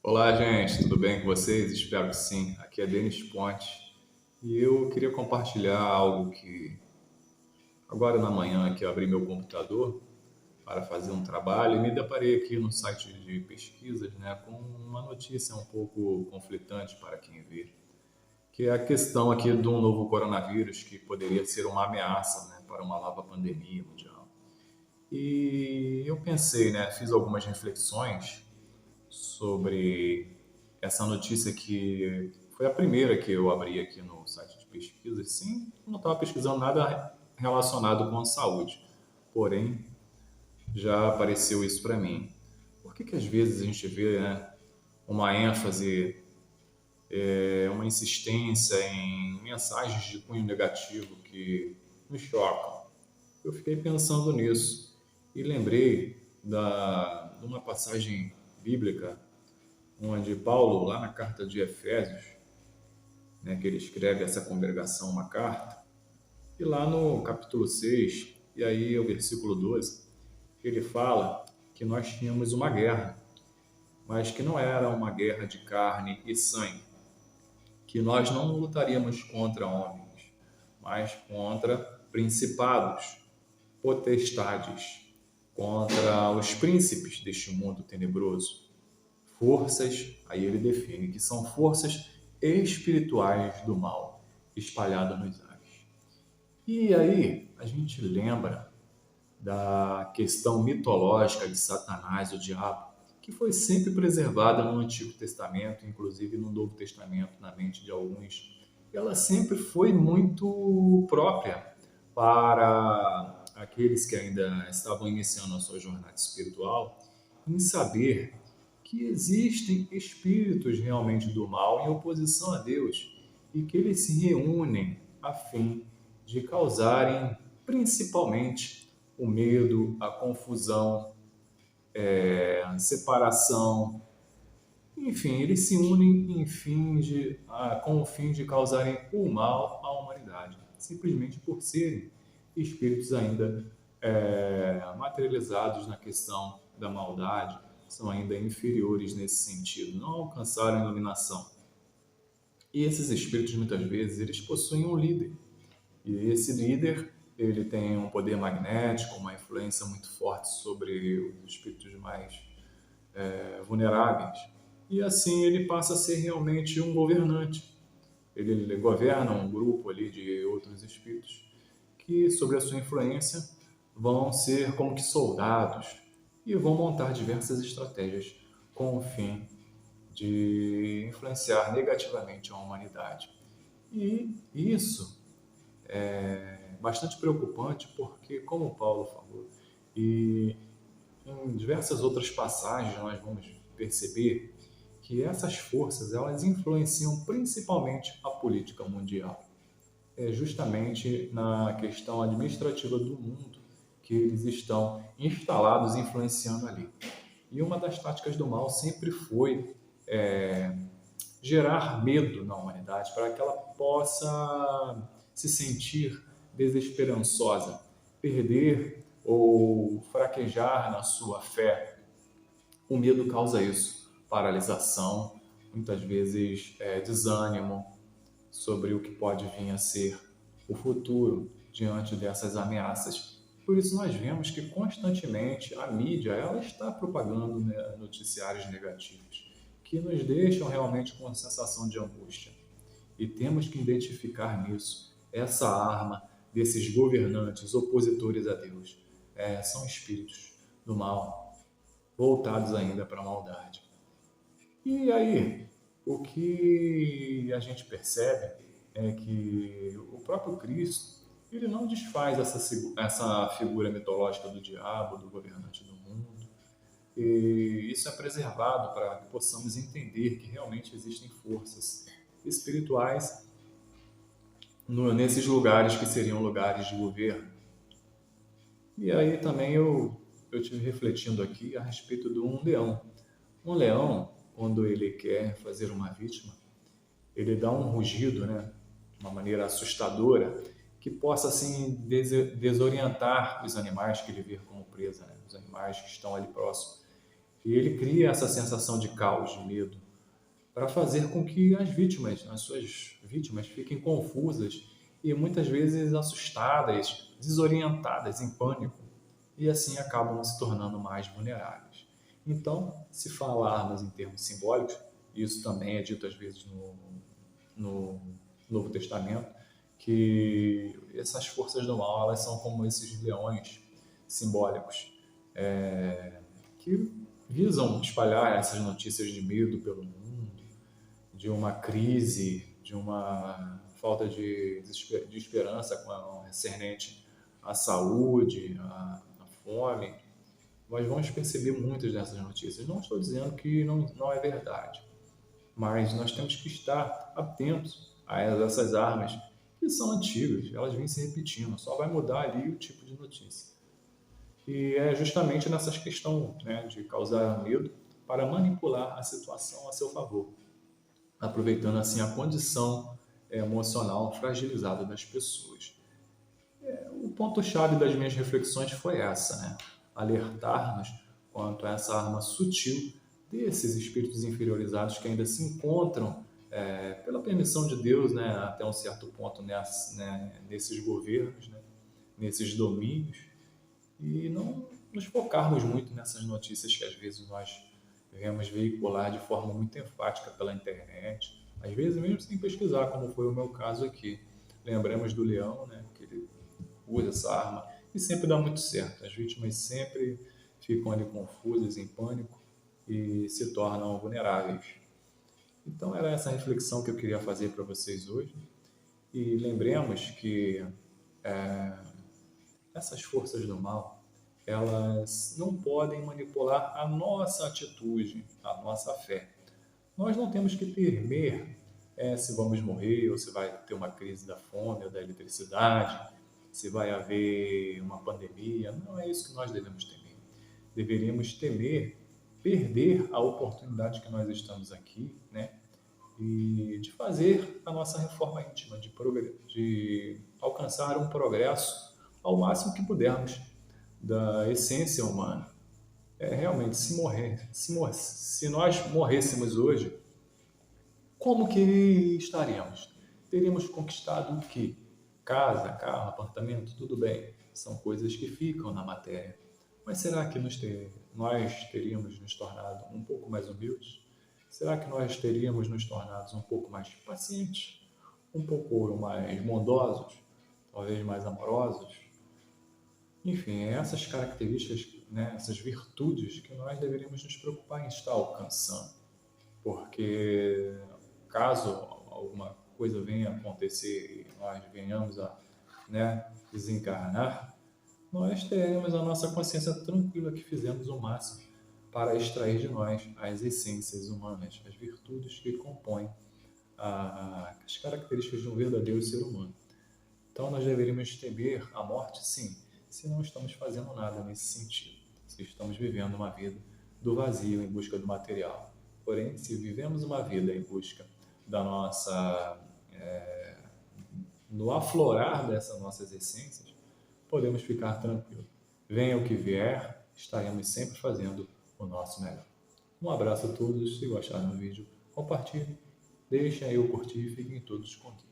Olá, gente, tudo bem com vocês? Espero que sim. Aqui é Denis Ponte e eu queria compartilhar algo que agora na manhã que eu abri meu computador para fazer um trabalho e me deparei aqui no site de pesquisas, né, com uma notícia um pouco conflitante para quem vê, que é a questão aqui de um novo coronavírus que poderia ser uma ameaça, né, para uma nova pandemia mundial. E eu pensei, né, fiz algumas reflexões sobre essa notícia que foi a primeira que eu abri aqui no site de pesquisa. Sim, não estava pesquisando nada relacionado com a saúde, porém já apareceu isso para mim. Por que às vezes a gente vê, né, uma ênfase, uma insistência em mensagens de cunho negativo que nos chocam? Eu fiquei pensando nisso e lembrei de uma passagem bíblica onde Paulo, lá na carta de Efésios, né, que ele escreve a essa congregação uma carta, e lá no capítulo 6 e aí o versículo 12, ele fala que nós tínhamos uma guerra, mas que não era uma guerra de carne e sangue, que nós não lutaríamos contra homens, mas contra principados, potestades, contra os príncipes deste mundo tenebroso, forças, aí ele define que são forças espirituais do mal espalhadas nos ares. E aí a gente lembra da questão mitológica de Satanás, o diabo, que foi sempre preservada no Antigo Testamento, inclusive no Novo Testamento, na mente de alguns. Ela sempre foi muito própria para aqueles que ainda estavam iniciando a sua jornada espiritual, em saber que existem espíritos realmente do mal em oposição a Deus e que eles se reúnem a fim de causarem principalmente o medo, a confusão, a separação, enfim, eles se unem com o fim de causarem o mal à humanidade, simplesmente por serem espíritos ainda materializados na questão da maldade, são ainda inferiores nesse sentido, não alcançaram a iluminação. E esses espíritos, muitas vezes, eles possuem um líder. E esse líder, ele tem um poder magnético, uma influência muito forte sobre os espíritos mais vulneráveis. E assim ele passa a ser realmente um governante. Ele governa um grupo ali de outros espíritos que, sob a sua influência, vão ser como que soldados e vão montar diversas estratégias com o fim de influenciar negativamente a humanidade. E isso é bastante preocupante porque, como Paulo falou, e em diversas outras passagens nós vamos perceber que essas forças elas influenciam principalmente a política mundial. É justamente na questão administrativa do mundo que eles estão instalados influenciando ali. E uma das táticas do mal sempre foi gerar medo na humanidade para que ela possa se sentir desesperançosa, perder ou fraquejar na sua fé. O medo causa isso, paralisação, muitas vezes desânimo sobre o que pode vir a ser o futuro diante dessas ameaças. Por isso nós vemos que constantemente a mídia ela está propagando, né, noticiários negativos que nos deixam realmente com uma sensação de angústia. E temos que identificar nisso essa arma desses governantes opositores a Deus. São espíritos do mal, voltados ainda para a maldade. E aí, o que a gente percebe é que o próprio Cristo, ele não desfaz essa figura mitológica do diabo, do governante do mundo. E isso é preservado para que possamos entender que realmente existem forças espirituais nesses lugares que seriam lugares de governo. E aí também eu tive refletindo aqui a respeito de um leão. Um leão, quando ele quer fazer uma vítima, ele dá um rugido, né, de uma maneira assustadora, que possa assim desorientar os animais que ele vê como presa, né, os animais que estão ali próximos. E ele cria essa sensação de caos, de medo, para fazer com que as suas vítimas, fiquem confusas e muitas vezes assustadas, desorientadas, em pânico, e assim acabam se tornando mais vulneráveis. Então, se falarmos em termos simbólicos, isso também é dito às vezes no Novo Testamento, que essas forças do mal, elas são como esses leões simbólicos, que visam espalhar essas notícias de medo pelo mundo, de uma crise, de uma falta de esperança concernente à saúde, à fome. Nós vamos perceber muitas dessas notícias. Não estou dizendo que não é verdade, mas nós temos que estar atentos a essas armas que são antigas, elas vêm se repetindo, só vai mudar ali o tipo de notícia. E é justamente nessas questões, né, de causar medo para manipular a situação a seu favor, aproveitando assim a condição emocional fragilizada das pessoas. O ponto-chave das minhas reflexões foi essa, né? Alertar-nos quanto a essa arma sutil desses espíritos inferiorizados que ainda se encontram, pela permissão de Deus, né, até um certo ponto nesses governos, né, nesses domínios, e não nos focarmos muito nessas notícias que às vezes nós vemos veicular de forma muito enfática pela internet, às vezes mesmo sem pesquisar, como foi o meu caso aqui. Lembramos do leão, né, que ele usa essa arma e sempre dá muito certo. As vítimas sempre ficam ali confusas, em pânico e se tornam vulneráveis. Então era essa reflexão que eu queria fazer para vocês hoje. E lembremos que essas forças do mal, elas não podem manipular a nossa atitude, a nossa fé. Nós não temos que temer se vamos morrer ou se vai ter uma crise da fome ou da eletricidade, se vai haver uma pandemia. Não é isso que nós devemos temer. Deveríamos temer perder a oportunidade que nós estamos aqui, né? E de fazer a nossa reforma íntima, de alcançar um progresso ao máximo que pudermos da essência humana. Realmente, se nós morrêssemos hoje, como que estaríamos? Teríamos conquistado o quê? Casa, carro, apartamento, tudo bem. São coisas que ficam na matéria. Mas será que nós teríamos nos tornado um pouco mais humildes? Será que nós teríamos nos tornado um pouco mais pacientes? Um pouco mais bondosos? Talvez mais amorosos? Enfim, é essas características, né, essas virtudes que nós deveríamos nos preocupar em estar alcançando. Porque caso alguma coisa venha a acontecer e nós venhamos a, né, desencarnar, nós teremos a nossa consciência tranquila que fizemos o máximo para extrair de nós as essências humanas, as virtudes que compõem as características de um verdadeiro ser humano. Então nós deveríamos temer a morte, sim, se não estamos fazendo nada nesse sentido, se estamos vivendo uma vida do vazio em busca do material. Porém, se vivemos uma vida em busca da nossa, no aflorar dessas nossas essências, podemos ficar tranquilos. Venha o que vier, estaremos sempre fazendo o nosso melhor. Um abraço a todos, se gostaram do vídeo, compartilhem, deixem aí o curtir e fiquem todos com Deus.